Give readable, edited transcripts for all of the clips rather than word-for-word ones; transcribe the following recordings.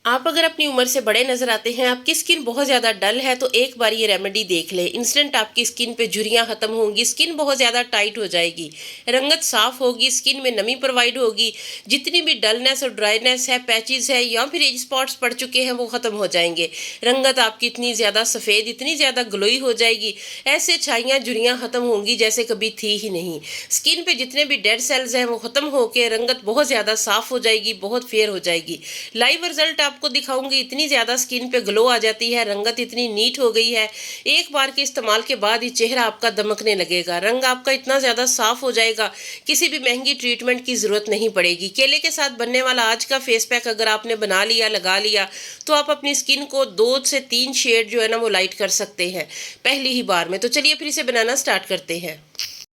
आप अगर अपनी उम्र से बड़े नजर आते हैं, आपकी स्किन बहुत ज़्यादा डल है, तो एक बार ये रेमेडी देख लें। इंस्टेंट आपकी स्किन पे झुर्रियाँ खत्म होंगी, स्किन बहुत ज़्यादा टाइट हो जाएगी, रंगत साफ होगी, स्किन में नमी प्रोवाइड होगी, जितनी भी डलनेस और ड्राइनेस है, पैचेस है या फिर एज स्पॉट्स पड़ चुके हैं वो ख़त्म हो जाएंगे। रंगत आपकी इतनी ज़्यादा सफ़ेद, इतनी ज़्यादा ग्लोई हो जाएगी, ऐसे छाइयाँ झुर्रियाँ ख़त्म होंगी जैसे कभी थी ही नहीं। स्किन पे जितने भी डेड सेल्स हैं वो ख़त्म होकर रंगत बहुत ज़्यादा साफ हो जाएगी, बहुत फेयर हो जाएगी। लाइव रिजल्ट आपको दिखाऊंगी, इतनी ज़्यादा स्किन पे ग्लो आ जाती है, रंगत इतनी नीट हो गई है। एक बार के इस्तेमाल के बाद ही चेहरा आपका दमकने लगेगा, रंग आपका इतना ज़्यादा साफ हो जाएगा, किसी भी महंगी ट्रीटमेंट की ज़रूरत नहीं पड़ेगी। केले के साथ बनने वाला आज का फेस पैक अगर आपने बना लिया, लगा लिया, तो आप अपनी स्किन को 2 से 3 शेड जो है ना वो लाइट कर सकते हैं पहली ही बार में। तो चलिए फिर इसे बनाना स्टार्ट करते हैं।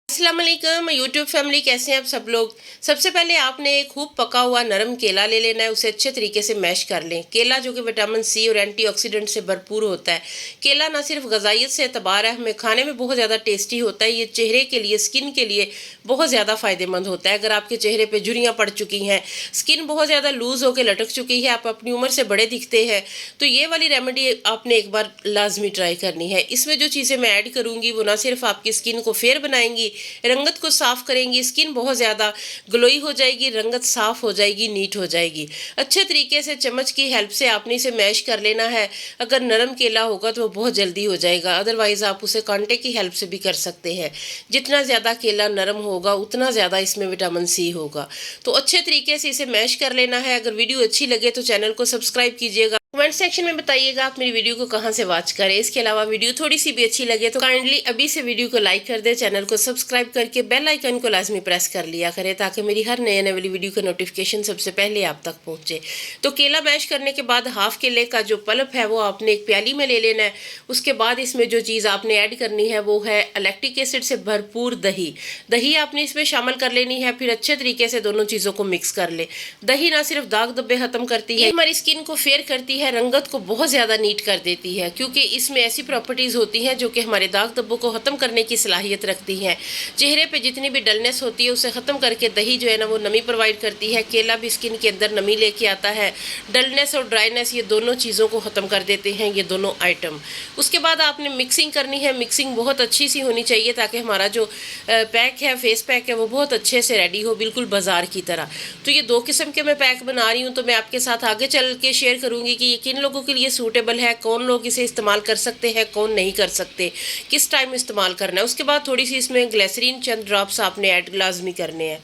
अस्सलाम वालेकुम यूट्यूब फैमिली, कैसे हैं आप सब लोग। सबसे पहले आपने एक खूब पका हुआ नरम केला ले लेना है, उसे अच्छे तरीके से मैश कर लें। केला जो कि विटामिन सी और एंटीऑक्सीडेंट से भरपूर होता है। केला ना सिर्फ ग़िज़ाइयत से एतबार है, हमें खाने में बहुत ज़्यादा टेस्टी होता है। ये चेहरे के लिए, स्किन के लिए बहुत ज़्यादा फ़ायदेमंद होता है। अगर आपके चेहरे पर झुर्रियाँ पड़ चुकी हैं, स्किन बहुत ज़्यादा लूज़ होकर लटक चुकी है, आप अपनी उम्र से बड़े दिखते हैं, तो ये वाली रेमेडी आपने एक बार लाजमी ट्राई करनी है। इसमें जो चीज़ें मैं ऐड करूँगी वो ना सिर्फ आपकी स्किन को फेयर बनाएंगी, रंगत को साफ करेंगी, स्किन बहुत ज़्यादा ग्लोई हो जाएगी, रंगत साफ हो जाएगी, नीट हो जाएगी। अच्छे तरीके से चम्मच की हेल्प से आपने इसे मैश कर लेना है। अगर नरम केला होगा तो वो बहुत जल्दी हो जाएगा, अदरवाइज़ आप उसे कांटे की हेल्प से भी कर सकते हैं। जितना ज़्यादा केला नरम होगा उतना ज़्यादा इसमें विटामिन सी होगा। तो अच्छे तरीके से इसे मैश कर लेना है। अगर वीडियो अच्छी लगे तो चैनल को सब्सक्राइब कीजिएगा। कमेंट सेक्शन में बताइएगा आप मेरी वीडियो को कहाँ से वॉच करें। इसके अलावा वीडियो थोड़ी सी भी अच्छी लगे तो काइंडली अभी से वीडियो को लाइक कर दे, चैनल को सब्सक्राइब करके बेल आइकन को लाजमी प्रेस कर लिया करें, ताकि मेरी हर नए वाली वीडियो का नोटिफिकेशन सबसे पहले आप तक पहुँचे। तो केला मैश करने के बाद हाफ केले का जो पल्प है वो आपने एक प्याली में ले लेना है। उसके बाद इसमें जो चीज़ आपने ऐड करनी है वो है लैक्टिक एसिड से भरपूर दही। दही आपने इसमें शामिल कर लेनी है। फिर अच्छे तरीके से दोनों चीज़ों को मिक्स कर ले। दही ना सिर्फ दाग धब्बे खत्म करती है, हमारी स्किन को फेयर करती है, रंगत को बहुत ज़्यादा नीट कर देती है, क्योंकि इसमें ऐसी प्रॉपर्टीज़ होती हैं जो कि हमारे दाग धब्बों को ख़त्म करने की सलाहियत रखती हैं। चेहरे पे जितनी भी डलनेस होती है उसे ख़त्म करके दही जो है ना वो नमी प्रोवाइड करती है। केला भी स्किन के अंदर नमी लेके आता है। डलनेस और ड्राइनेस, ये दोनों चीज़ों को ख़त्म कर देते हैं ये दोनों आइटम। उसके बाद आपने मिक्सिंग करनी है। मिक्सिंग बहुत अच्छी सी होनी चाहिए ताकि हमारा जो पैक है, फेस पैक है, वो बहुत अच्छे से रेडी हो, बिल्कुल बाजार की तरह। तो ये 2 किस्म के मैं पैक बना रही हूँ, तो मैं आपके साथ आगे चल के शेयर करूँगी कि ये किन लोगों के लिए सूटेबल है, कौन लोग इसे इस्तेमाल कर सकते हैं, कौन नहीं कर सकते, किस टाइम इस्तेमाल करना है। उसके बाद थोड़ी सी इसमें ग्लिसरीन चंद ड्रॉप्स आपने ऐड लाजमी करने हैं,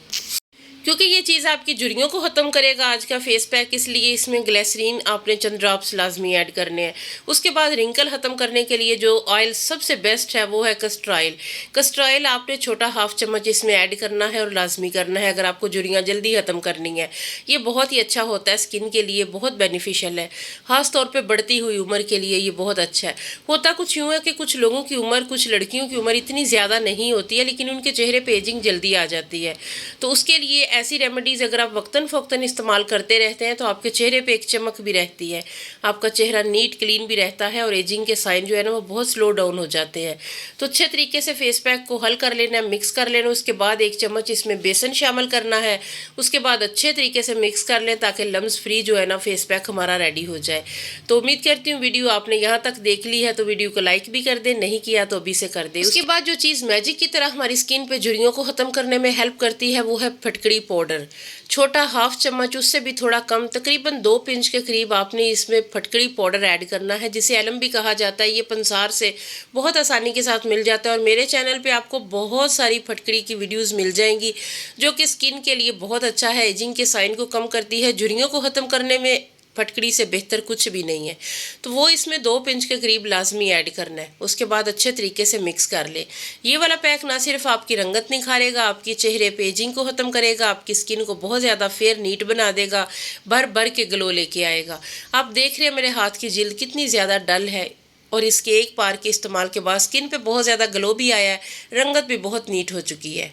क्योंकि ये चीज़ आपकी झुर्रियों को ख़त्म करेगा आज का फेस पैक, इसलिए इसमें ग्लिसरीन आपने चंद ड्रॉप्स लाजमी ऐड करने हैं। उसके बाद रिंकल ख़त्म करने के लिए जो ऑयल सबसे बेस्ट है वो है कस्टर ऑयल। कस्टर ऑयल आपने छोटा हाफ चम्मच इसमें ऐड करना है और लाजमी करना है अगर आपको झुर्रियाँ जल्दी ख़त्म करनी है। ये बहुत ही अच्छा होता है, स्किन के लिए बहुत बेनिफिशियल है, ख़ास तौर पर बढ़ती हुई उम्र के लिए ये बहुत अच्छा है। होता कुछ यूँ है कि कुछ लोगों की उम्र, कुछ लड़कियों की उम्र इतनी ज़्यादा नहीं होती है, लेकिन उनके चेहरे पर एजिंग जल्दी आ जाती है। तो उसके लिए ऐसी रेमेडीज़ अगर आप वक्तन फ़वक्तन इस्तेमाल करते रहते हैं तो आपके चेहरे पे एक चमक भी रहती है, आपका चेहरा नीट क्लीन भी रहता है और एजिंग के साइन जो है ना वो बहुत स्लो डाउन हो जाते हैं। तो अच्छे तरीके से फेस पैक को हल कर लेना है, मिक्स कर लेना। उसके बाद 1 चम्मच इसमें बेसन शामिल करना है। उसके बाद अच्छे तरीके से मिक्स कर लें ताकि लम्स फ्री जो है ना फेस पैक हमारा रेडी हो जाए। तो उम्मीद करती हूँ वीडियो आपने यहाँ तक देख ली है तो वीडियो को लाइक भी कर दें, नहीं किया तो अभी से कर दें। उसके बाद जो चीज़ मैजिक की तरह हमारी स्किन पे झुर्रियों को ख़त्म करने में हेल्प करती है वो है फटकड़ी पाउडर। छोटा हाफ चम्मच, उससे भी थोड़ा कम, तकरीबन 2 पिंच के करीब आपने इसमें फटकड़ी पाउडर ऐड करना है, जिसे एलम भी कहा जाता है। ये पंसार से बहुत आसानी के साथ मिल जाता है और मेरे चैनल पे आपको बहुत सारी फटकड़ी की वीडियोस मिल जाएंगी जो कि स्किन के लिए बहुत अच्छा है, एजिंग के साइन को कम करती है, झुर्रियों को ख़त्म करने में फटकड़ी से बेहतर कुछ भी नहीं है। तो वो इसमें 2 पिंच के करीब लाजमी ऐड करना है। उसके बाद अच्छे तरीके से मिक्स कर ले। ये वाला पैक ना सिर्फ आपकी रंगत निखारेगा, आपकी चेहरे पे एजिंग को ख़त्म करेगा, आपकी स्किन को बहुत ज़्यादा फेयर नीट बना देगा, भर भर के ग्लो लेके आएगा। आप देख रहे हैं मेरे हाथ की जिल्द कितनी ज़्यादा डल है और इसके एक बार के इस्तेमाल के बाद स्किन पर बहुत ज़्यादा ग्लो भी आया है, रंगत भी बहुत नीट हो चुकी है।